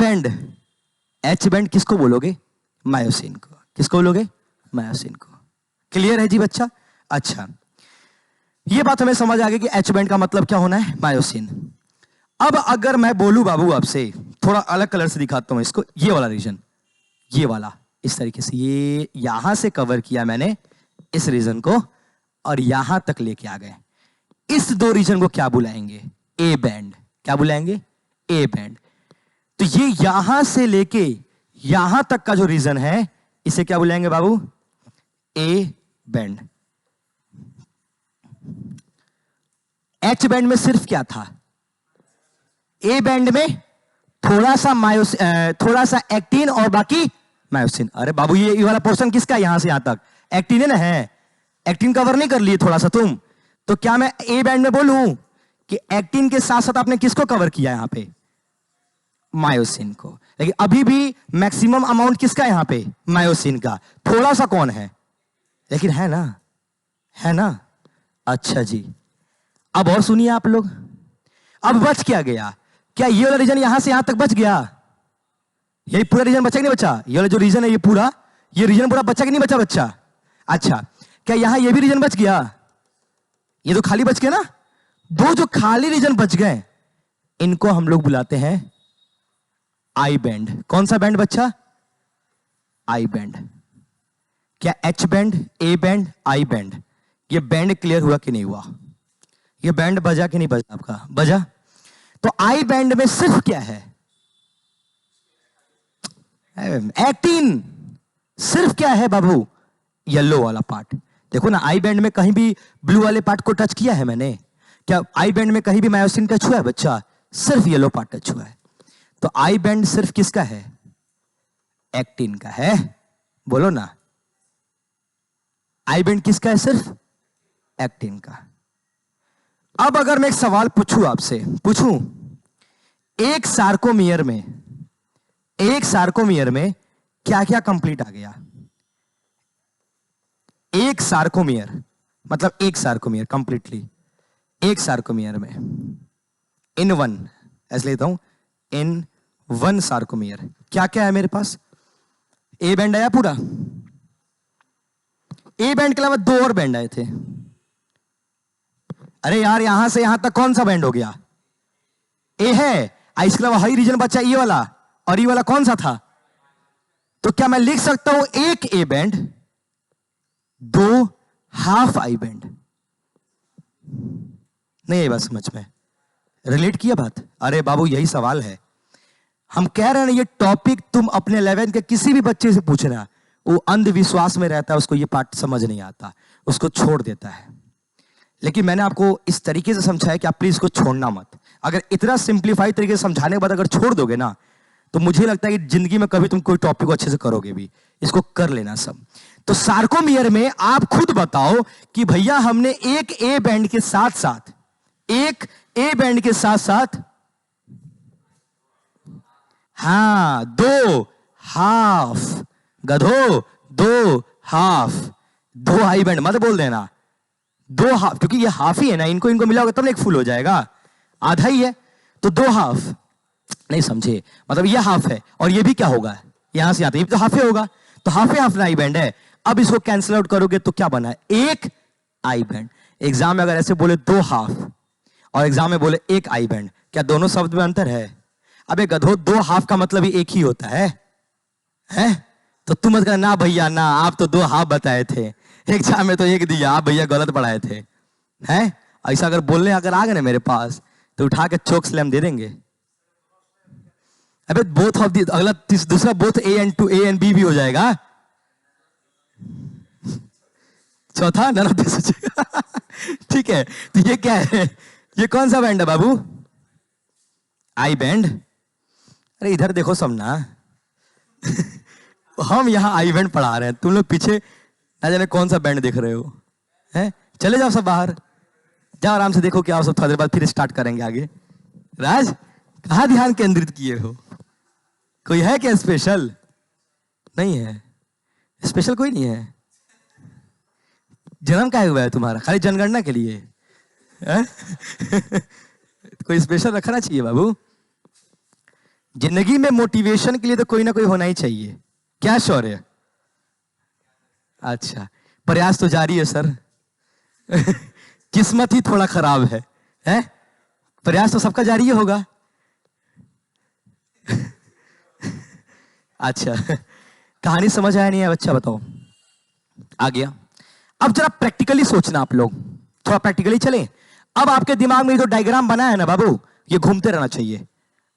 बैंड किसको बोलोगे? मायोसिन को। किसको बोलोगे? मायोसिन को। क्लियर है जी बच्चा? अच्छा, ये बात हमें समझ आ गई कि एच बैंड का मतलब क्या होना है? मायोसिन। अब अगर मैं बोलूं बाबू आपसे, थोड़ा अलग कलर से दिखाता हूं इसको, ये वाला रीजन, ये वाला, इस तरीके से, ये यहां से कवर किया मैंने इस रीजन को और यहां तक लेके आ गए। इस दो रीजन को क्या बुलाएंगे? A band. क्या बुलाएंगे? A band. तो ये यहां से लेके यहां तक का जो रीजन है, इसे क्या बुलाएंगे बाबू? A band. एच बैंड में सिर्फ क्या था? ए बैंड में थोड़ा सा एक्टिन और बाकी मायोसिन। अरे बाबू ये वाला पोर्शन किसका? यहां से यहां तक एक्टिन है ना, है। एक्टिन कवर नहीं कर लिए थोड़ा सा तुम, तो क्या मैं ए बैंड में बोलूं कि एक्टिन के साथ साथ आपने किसको कवर किया यहां पे? मायोसिन को। लेकिन अभी भी मैक्सिमम अमाउंट किसका यहां पे? मायोसिन का। थोड़ा सा कौन है? लेकिन है ना, है ना। अच्छा जी, अब और सुनिए आप लोग, अब बच क्या गया? क्या ये वाला रीजन यहां से यहां तक बच गया? यही पूरा रीजन बचा कि नहीं बचा? ये वाला जो रीजन है, ये रीजन पूरा बचा कि नहीं बचा बच्चा? अच्छा, क्या यहां ये भी रीजन बच गया? ये तो खाली बच गया ना। दो जो खाली रीजन बच गए, इनको हम लोग बुलाते हैं आई बैंड। कौन सा बैंड बच्चा? I band. क्या H band, A band, I band, ये बैंड क्लियर हुआ कि नहीं हुआ? ये बैंड बजा कि नहीं बजा? आपका बजा। तो आई बैंड में सिर्फ क्या है? एक्टिन। सिर्फ क्या है बाबू? येलो वाला पार्ट। देखो ना, आई बैंड में कहीं भी ब्लू वाले पार्ट को टच किया है मैंने? क्या आई बैंड में कहीं भी मायोसिन टच हुआ है बच्चा? सिर्फ येलो पार्ट टच हुआ है। तो आई बैंड सिर्फ किसका है? एक्टिन का है। बोलो ना, आई बैंड किसका है? सिर्फ एक्टिन का। अब अगर मैं एक सवाल पूछूं आपसे, पूछूं, एक सार्कोमियर में क्या क्या कंप्लीट आ गया? एक सार्कोमियर मतलब एक सार्कोमियर कंप्लीटली, एक सार्कोमियर में इन वन, ऐसे लेता हूं, इन वन सार्कोमियर क्या क्या है मेरे पास? ए बैंड आया पूरा। ए बैंड के अलावा दो और बैंड आए थे। अरे यार, यहां से यहां तक कौन सा बैंड हो गया? ए है। इसके अलावा हाई रीजन बचा ये वाला, और ये वाला कौन सा था? तो क्या मैं लिख सकता हूं एक ए बैंड, दो हाफ आई बैंड? नहीं, ये बात समझ में रिलेट किया बात? अरे बाबू, यही सवाल है। हम कह रहे हैं ये टॉपिक तुम अपने 11th के किसी भी बच्चे से पूछना, वो अंधविश्वास में रहता है, उसको ये पार्ट समझ नहीं आता, उसको छोड़ देता है। लेकिन मैंने आपको इस तरीके से समझाया कि आप प्लीज इसको छोड़ना मत। अगर इतना सिंप्लीफाइड तरीके से समझाने के बाद अगर छोड़ दोगे ना, तो मुझे लगता है कि जिंदगी में कभी तुम कोई टॉपिक को अच्छे से करोगे भी। इसको कर लेना सब। तो सार्कोमियर में आप खुद बताओ कि भैया हमने एक ए बैंड के साथ साथ, एक ए बैंड के साथ साथ, हाँ, दो हाफ, गधो, दो हाफ, दो आई बैंड मत बोल देना, दो हाफ, क्योंकि ये हाफ ही है ना, इनको मिला होगा तब ना एक फुल हो जाएगा, आधा ही है। तो दो हाफ नहीं समझे, मतलब ये हाफ है और ये भी क्या होगा? यहां से आते, ये तो हाफ ही होगा, तो हाफ ना आई बैंड है। अब इसको कैंसिल आउट करोगे तो क्या बना? एक आई बैंड। एग्जाम में अगर ऐसे बोले दो हाफ और एग्जाम में बोले एक आई बैंड, क्या दोनों शब्द में अंतर है? अबे गधो, दो हाफ का मतलब ही एक ही होता है, हैं? तो तुम मत कहना ना भैया ना, आप तो दो हाफ बताए थे, एग्जाम में तो एक दिया, आप भैया गलत पढ़ाए थे, हैं? ऐसा अगर बोलने अगर आ गए ना मेरे पास, तो उठा के चोक स्लैम दे देंगे। अबे बोथ ऑफ दी, अगला दूसरा both A and two A and B भी हो जाएगा। चौथा नन ऑफ दिस हो जाएगा। ठीक है, तो ये क्या है? ये कौन सा बैंड है बाबू? I band. अरे इधर देखो सब ना। हम यहाँ आई बैंड पढ़ा रहे हैं, तुम लोग पीछे ना जाने कौन सा बैंड देख रहे हो हैं। चले जाओ सब बाहर, जाओ आराम से देखो, क्या आप सब थोड़ी देर बाद फिर स्टार्ट करेंगे आगे। राज कहाँ ध्यान केंद्रित किए हो? कोई है क्या स्पेशल? नहीं है स्पेशल, कोई नहीं है। जन्म क्या हुआ है तुम्हारा? खाली जनगणना के लिए कोई स्पेशल रखना चाहिए बाबू। जिंदगी में मोटिवेशन के लिए तो कोई ना कोई होना ही चाहिए। क्या शौर्य? अच्छा, प्रयास तो जारी है सर। किस्मत ही थोड़ा खराब है, हैं? प्रयास तो सबका जारी होगा। अच्छा, कहानी समझ आया नहीं है बच्चा? बताओ। आ गया। अब जरा प्रैक्टिकली सोचना आप लोग, थोड़ा प्रैक्टिकली चलें। अब आपके दिमाग में जो डायग्राम बना है ना बाबू, ये घूमते रहना चाहिए।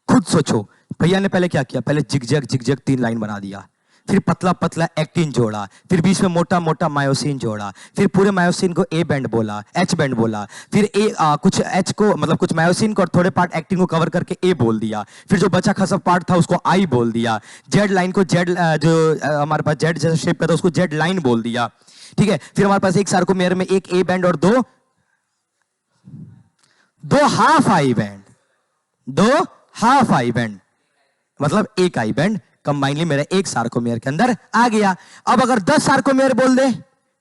खुद सोचो, भैया ने पहले क्या किया? पहले जिगजैग जिगजैग 3 लाइन बना दिया, फिर पतला पतला एक्टिन जोड़ा, फिर बीच में मोटा मोटा मायोसिन जोड़ा, फिर पूरे मायोसिन को ए बैंड बोला, एच बैंड बोला, फिर कुछ एच को मतलब कुछ मायोसिन को और थोड़े पार्ट एक्टिन को कवर करके ए बोल दिया, फिर जो बचा खसा पार्ट था उसको आई बोल दिया, जेड लाइन को जेड जो हमारे पास जेड जैसा शेप का था उसको जेड लाइन बोल दिया। ठीक है, फिर हमारे पास एक सार्कोमेयर में एक ए बैंड और दो half I band, 2 half I band, मतलब एक आई बैंड कंबाइनली मेरा एक सार्कोमेयर के अंदर आ गया। अब अगर 10 सार्कोमेयर बोल दे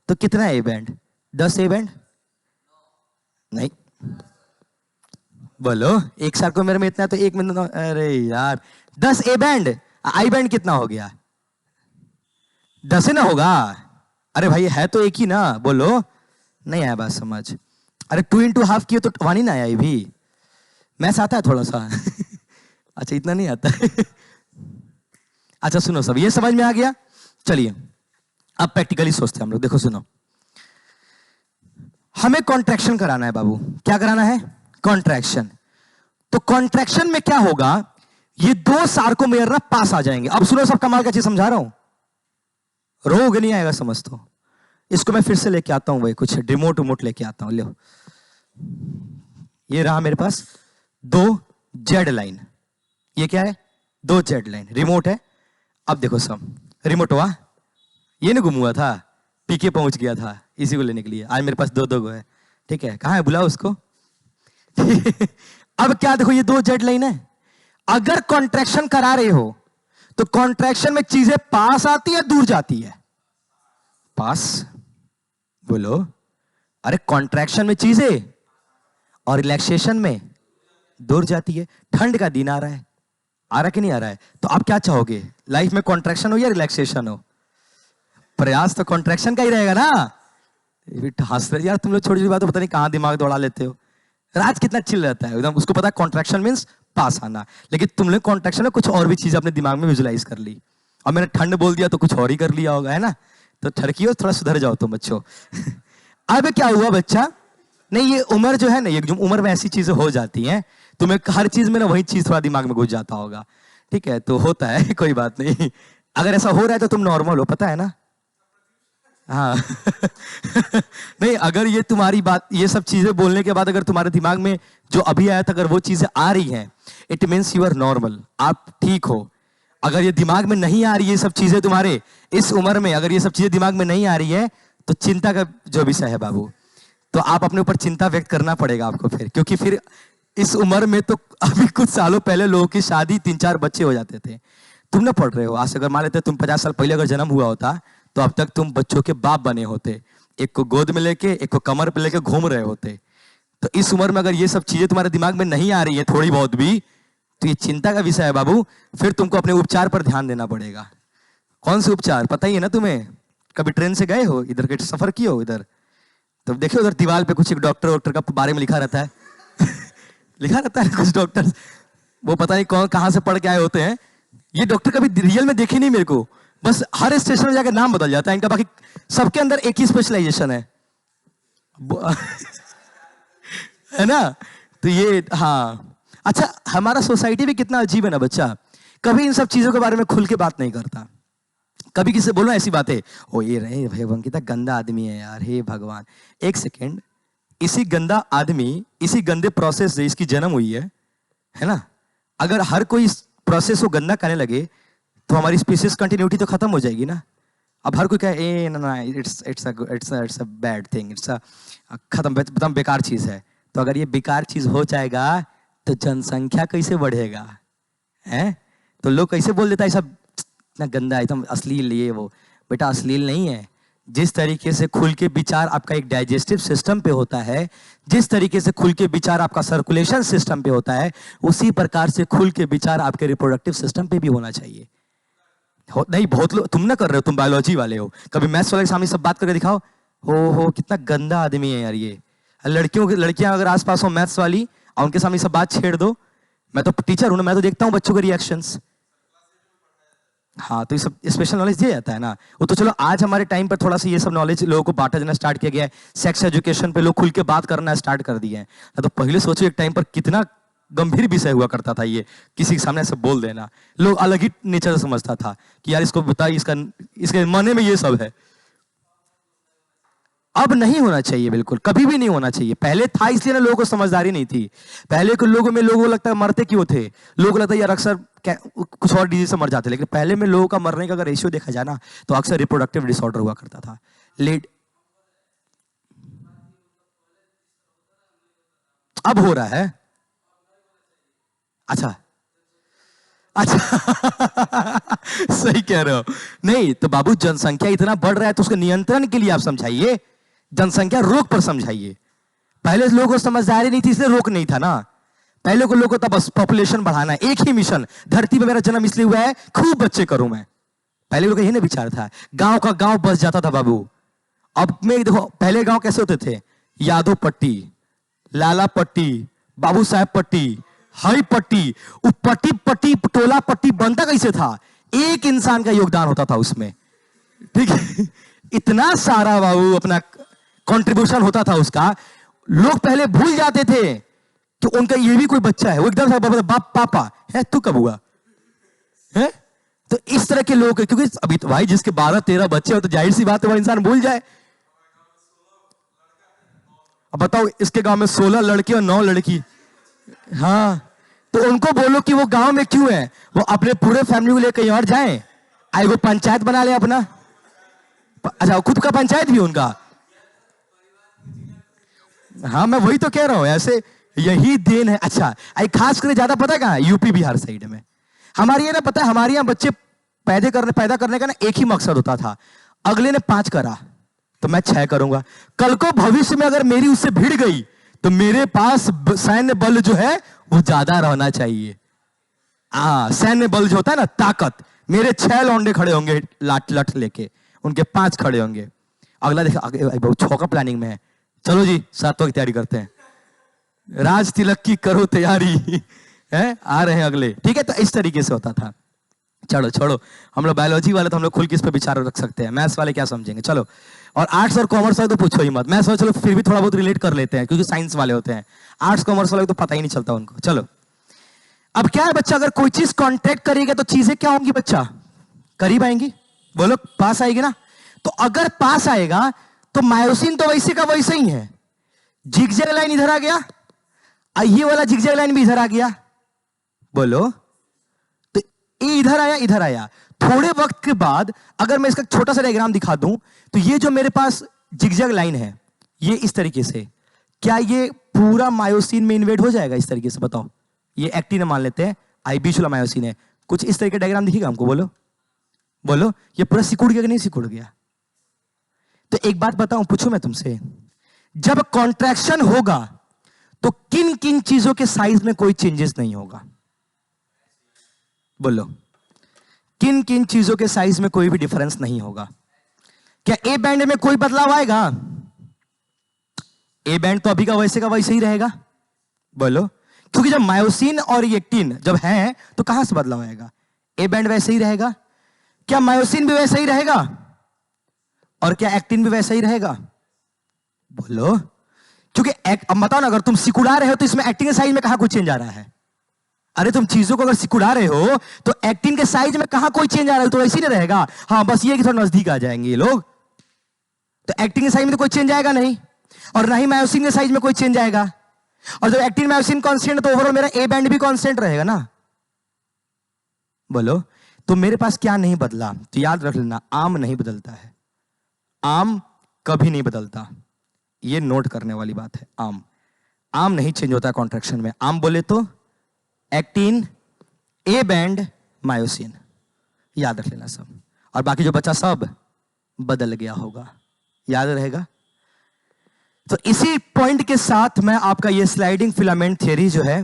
तो कितना ए बैंड? 10 A band? नहीं, बोलो। एक सार्कोमेयर में इतना तो एक मिनट। अरे यार, 10 ए बैंड, आई बैंड कितना हो गया? 10 ही ना होगा? अरे भाई है तो एक ही ना, बोलो। नहीं आया बात समझ? अरे 2 into हाफ किए तो 1 ही ना आया। ये भी मैथ्स आता है थोड़ा सा। अच्छा, इतना नहीं आता है। अच्छा सुनो सब, ये समझ में आ गया? चलिए अब प्रैक्टिकली सोचते हैं हम लोग। देखो सुनो, हमें कॉन्ट्रैक्शन कराना है बाबू। क्या कराना है? कॉन्ट्रैक्शन। तो कॉन्ट्रैक्शन में क्या होगा? ये 2 सार्कोमेयर ना पास आ जाएंगे। अब सुनो सब, कमाल का चीज समझा रहा हूं, रोग नहीं आएगा समझ। तो इसको मैं फिर से लेके आता हूं, भाई कुछ रिमोट उमोट लेके आता हूं। लो, ये रहा मेरे पास 2 जेड लाइन। ये क्या है? 2 जेड लाइन, रिमोट है। अब देखो सब, रिमोट हुआ, ये ना गुम हुआ था, पीके पहुंच गया था इसी को लेने के लिए। आज मेरे पास 2 है। ठीक है, कहां है? बुलाओ उसको। अब क्या देखो, ये 2 जेड लाइन है। अगर कॉन्ट्रैक्शन करा रहे हो तो कॉन्ट्रैक्शन में चीजें पास आती है दूर जाती है? पास, बोलो। अरे कॉन्ट्रैक्शन में चीजें और रिलैक्सेशन में दूर जाती है। ठंड का दिन आ रहा है, आ रहा कि नहीं आ रहा है? तो आप क्या चाहोगे, लाइफ में कॉन्ट्रैक्शन हो या रिलैक्सेशन हो? प्रयास तो कॉन्ट्रैक्शन का ही रहेगा ना। हंस रहे यार तुम लोग, छोटी छोटी बात तो पता नहीं कहां दिमाग दौड़ा लेते हो। राज कितना चिल रहता है एकदम, उसको पता है कॉन्ट्रैक्शन मींस पास आना। लेकिन तुमने कॉन्ट्रैक्शन में कुछ और भी चीज अपने दिमाग में विजुलाइज कर ली, और मैंने ठंड बोल दिया तो कुछ और ही कर लिया होगा, है ना? तो ठरकियो, थोड़ा सुधर जाओ तुम बच्चों। अब क्या हुआ बच्चा? नहीं, ये उम्र जो है ना, ये जो उम्र में ऐसी चीजें हो जाती हैं, तुम्हें हर चीज में ना वही चीज थोड़ा दिमाग में घुस जाता होगा। ठीक है, तो होता है, कोई बात नहीं। अगर ऐसा हो रहा है तो तुम नॉर्मल हो, पता है ना? हाँ। नहीं, अगर ये तुम्हारी बात, ये सब चीजें बोलने के बाद अगर तुम्हारे दिमाग में जो अभी आया था, अगर वो चीजें आ रही हैं, it means you are normal, आप ठीक हो। अगर ये दिमाग में नहीं आ रही है सब चीजें तुम्हारे इस उम्र में, अगर ये सब चीजें दिमाग में नहीं आ रही है, तो चिंता का जो विषय है बाबू। तो आप अपने ऊपर चिंता व्यक्त करना पड़ेगा आपको फिर, क्योंकि फिर इस उम्र में तो अभी कुछ सालों पहले लोगों की शादी 3-4 बच्चे हो जाते थे। तुम ना पढ़ रहे हो, आज से अगर मान लेते तुम 50 साल पहले अगर जन्म हुआ होता तो अब तक तुम बच्चों के बाप बने होते, एक को गोद में लेके, एक को कमर पे लेके घूम रहे होते। तो इस उम्र में अगर ये सब चीजें तुम्हारे दिमाग में नहीं आ रही है थोड़ी बहुत भी, तो ये चिंता का विषय है बाबू। फिर तुमको अपने उपचार पर ध्यान देना पड़ेगा। कौन से उपचार पता ही है ना तुम्हें? कभी ट्रेन से गए हो, इधर के सफर किए हो इधर? तो देखिए उधर दीवार पे कुछ एक डॉक्टर वॉक्टर का बारे में लिखा रहता है। लिखा रहता है कुछ डॉक्टर, वो पता नहीं कौन कहां से पढ़ के आए होते हैं। ये डॉक्टर कभी रियल में देखे नहीं मेरे को, बस हर स्टेशन में जाकर नाम बदल जाता है इनका, बाकी सबके अंदर एक ही स्पेशलाइजेशन है। है ना? तो ये, हाँ। अच्छा, हमारा सोसाइटी भी कितना अजीब है ना बच्चा, कभी इन सब चीजों के बारे में खुल के बात नहीं करता। कभी किसी से बोलो ऐसी बातें, ओ ये रहे भगवान कितना गंदा आदमी है यार, हे भगवान। एक सेकेंड, इसी गंदा आदमी, इसी गंदे प्रोसेस से इसकी जन्म हुई है ना? अगर हर कोई इस प्रोसेस को गंदा करने लगे तो हमारी स्पीसीज कंटिन्यूटी तो खत्म हो जाएगी ना। अब हर कोई कहे ए ना ना, it's a bad thing, it's a खत्म, एकदम बेकार चीज है। तो अगर ये बेकार चीज हो जाएगा तो जनसंख्या कैसे बढ़ेगा? हैं? तो लोग कैसे बोल देता है सब इतना गंदा एकदम अश्लील ये वो। बेटा अश्लील नहीं है। जिस तरीके से खुल के विचार आपका एक डाइजेस्टिव सिस्टम पे होता है, जिस तरीके से खुल के विचार आपका सर्कुलेशन सिस्टम पे होता है, उसी प्रकार से खुल के विचार आपके रिप्रोडक्टिव सिस्टम पे भी होना चाहिए। नहीं, बहुत लोग, तुम ना कर रहे हो, तुम बायोलॉजी वाले हो, कभी मैथ्स वाले के सामने सब बात करके दिखाओ। हो कितना गंदा आदमी है यार ये। लड़कियां अगर आसपास हो मैथ्स वाली और उनके सामने सब बात छेड़ दो, मैं तो टीचर हूं ना, मैं तो देखता हूं बच्चों के रिएक्शंस। हाँ, तो ये सब स्पेशल नॉलेज दिया जाता है ना। वो तो चलो आज हमारे टाइम पर थोड़ा सा ये सब नॉलेज लोगों को बांटा जाना स्टार्ट किया गया है, सेक्स एजुकेशन पे लोग खुल के बात करना स्टार्ट कर दिए हैं। तो पहले सोचो एक टाइम पर कितना गंभीर विषय हुआ करता था ये, किसी के सामने ऐसे बोल देना, लोग अलग ही नेचर से समझता था कि यार इसको बताइए, इसके माने में ये सब है। अब नहीं होना चाहिए, बिल्कुल कभी भी नहीं होना चाहिए। पहले था इसलिए ना लोगों को समझदारी नहीं थी। पहले के लोगों में लोगों को लगता है मरते क्यों थे, लोगों को लगता है यार अक्सर कुछ और डिजीज से मर जाते, लेकिन पहले में लोगों का मरने का अगर रेशियो देखा जाए ना तो अक्सर रिप्रोडक्टिव डिसऑर्डर हुआ करता था। लेट अब हो रहा है। अच्छा अच्छा सही कह रहे हो। नहीं तो बाबू, जनसंख्या इतना बढ़ रहा है तो उसके नियंत्रण के लिए आप समझाइए, जनसंख्या रोक पर समझाइए। पहले लोगों को समझदारी नहीं थी इसलिए रोक नहीं था ना। पहले को लोगों को था बस पॉपुलेशन बढ़ाना, एक ही मिशन, धरती पे मेरा जन्म इसलिए हुआ है खूब बच्चे करूं मैं। पहले लोग यही ना विचार था, गांव का गांव बस जाता था बाबू। अब में देखो पहले गांव कैसे होते थे, यादव पट्टी, लाला पट्टी, बाबू साहेब पट्टी, हई पट्टी, पट्टी पट्टी टोला पट्टी बनता कैसे था, एक इंसान का योगदान होता था उसमें, ठीक है। इतना सारा बाबू अपना कंट्रीब्यूशन होता था उसका। लोग पहले भूल जाते थे कि उनका ये भी कोई बच्चा है, वो एकदम से बाप पापा है, तू कब हुआ है। तो इस तरह के लोग, क्योंकि अभी तो भाई जिसके 12-13 बच्चे हो तो जाहिर सी बात है वो इंसान भूल जाए। अब बताओ इसके गांव में 16 लड़के और 9 लड़की, हाँ, तो उनको बोलो कि वो गांव में क्यों है, वो अपने पूरे फैमिली को लेकर कहीं और जाए, आए वो पंचायत बना ले अपना। अच्छा, खुद का पंचायत भी उनका। हाँ, मैं वही तो कह रहा हूं, ऐसे यही देन है। अच्छा, खास कर ज्यादा पता है कहां, यूपी बिहार साइड में। हमारे यहाँ ना पता है, हमारे यहाँ बच्चे पैदा करने का ना एक ही मकसद होता था, अगले ने 5 करा तो मैं 6 करूंगा। कल को भविष्य में अगर मेरी उससे भिड़ गई तो मेरे पास सैन्य बल जो है वो ज्यादा रहना चाहिए। सैन्य बल जो होता है ना, ताकत, मेरे 6 लौंडे खड़े होंगे लाठ लठ लेके, उनके 5 खड़े होंगे। अगला देखा बहुत 6 का प्लानिंग में है, चलो जी 7 की तैयारी करते हैं, राज तिलक की करो तैयारी है, आ रहे हैं अगले, ठीक है। तो इस तरीके से होता था। चलो छोड़ो, हम लोग बायोलॉजी वाले तो हम लोग खुल के इस पे विचार रख सकते हैं, मैथ्स वाले क्या समझेंगे। चलो, और आर्ट्स और कॉमर्स वाले तो पूछो ही मत। मैथ्स वाले चलो फिर भी थोड़ा बहुत रिलेट कर लेते हैं क्योंकि साइंस वाले होते हैं, आर्ट्स कॉमर्स वाले तो पता ही नहीं चलता उनको। चलो, अब क्या है बच्चा, अगर कोई चीज कॉन्ट्रैक्ट करेगा तो चीजें क्या होंगी बच्चा, करीब आएंगी, बोलो पास आएगी ना। तो अगर पास आएगा तो मायोसिन तो वैसे का वैसे ही है, जिगजैग लाइन इधर आ गया, ये वाला जिगजैग लाइन भी इधर आ गया, बोलो तो ये इधर आया इधर आया। थोड़े वक्त के बाद अगर मैं इसका छोटा सा डायग्राम दिखा दूं तो ये जो मेरे पास जिगजैग लाइन है ये इस तरीके से, क्या ये पूरा मायोसिन में इन्वेड हो जाएगा इस तरीके से, बताओ। ये एक्टिन मान लेते हैं, आई बीच वाला मायोसिन है, कुछ इस तरीके का डायग्राम दिखेगा हमको, बोलो बोलो, ये पूरा सिकुड़ गया कि नहीं सिकुड़ गया। तो एक बात बताऊं, पूछूं मैं तुमसे, जब कॉन्ट्रैक्शन होगा तो किन किन चीजों के साइज में कोई चेंजेस नहीं होगा, बोलो किन किन चीजों के साइज में कोई भी डिफरेंस नहीं होगा। क्या ए बैंड में कोई बदलाव आएगा, ए बैंड तो अभी का वैसे ही रहेगा, बोलो, क्योंकि जब मायोसिन और एक्टिन जब है तो कहां से बदलाव आएगा, ए बैंड वैसे ही रहेगा। क्या मायोसिन भी वैसा ही रहेगा और क्या एक्टिन भी वैसा ही रहेगा, बोलो, क्योंकि अब बताओ ना, अगर तुम सिकुड़ा रहे हो तो इसमें एक्टिन के साइज में कहां कोई चेंज आ रहा है। अरे तुम चीजों को अगर सिकुड़ा रहे हो तो एक्टिन के साइज में कहां कोई चेंज आ रहा है, तो ऐसे ही नहीं रहेगा। हाँ, बस ये कि थोड़ा नजदीक आ जाएंगे ये लोग, तो एक्टिन के साइज में तो कोई चेंज आएगा नहीं, और ना ही मायोसिन के साइज में कोई चेंज आएगा। और जब एक्टिन मायोसिन कांस्टेंट तो ओवरऑल मेरा ए बैंड भी कांस्टेंट रहेगा ना, बोलो। तो मेरे पास क्या नहीं बदला, तो याद रख लेना, आम नहीं बदलता है, आम कभी नहीं बदलता, ये नोट करने वाली बात है। आम आम नहीं चेंज होता कॉन्ट्रैक्शन में। आम बोले तो एक्टिन, ए बैंड, मायोसिन, याद रख लेना सब। और बाकी जो बचा सब बदल गया होगा, याद रहेगा। तो इसी पॉइंट के साथ मैं आपका ये स्लाइडिंग फिलामेंट थ्योरी जो है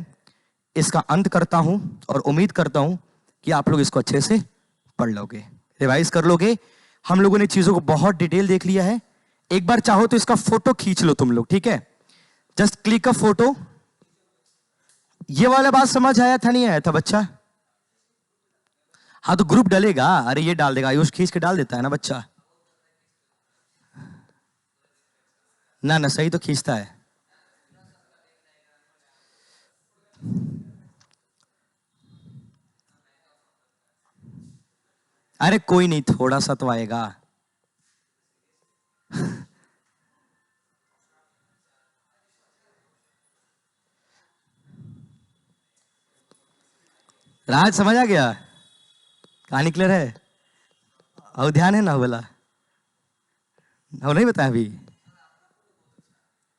इसका अंत करता हूं, और उम्मीद करता हूं कि आप लोग इसको अच्छे से पढ़ लोगे, रिवाइज कर लोगे। हम लोगों ने चीजों को बहुत डिटेल देख लिया है। एक बार चाहो तो इसका फोटो खींच लो तुम लोग, ठीक है? जस्ट क्लिक अ फोटो। ये वाला बात समझ आया था, नहीं आया था बच्चा? हाँ तो ग्रुप डलेगा, अरे ये डाल देगा, आयुष खींच के डाल देता है ना बच्चा। ना ना सही तो खींचता है। अरे कोई नहीं, थोड़ा सा तो आएगा। राज समझ आ गया? कहानी क्लियर है? और ध्यान है ना बोला? और नहीं बताया अभी?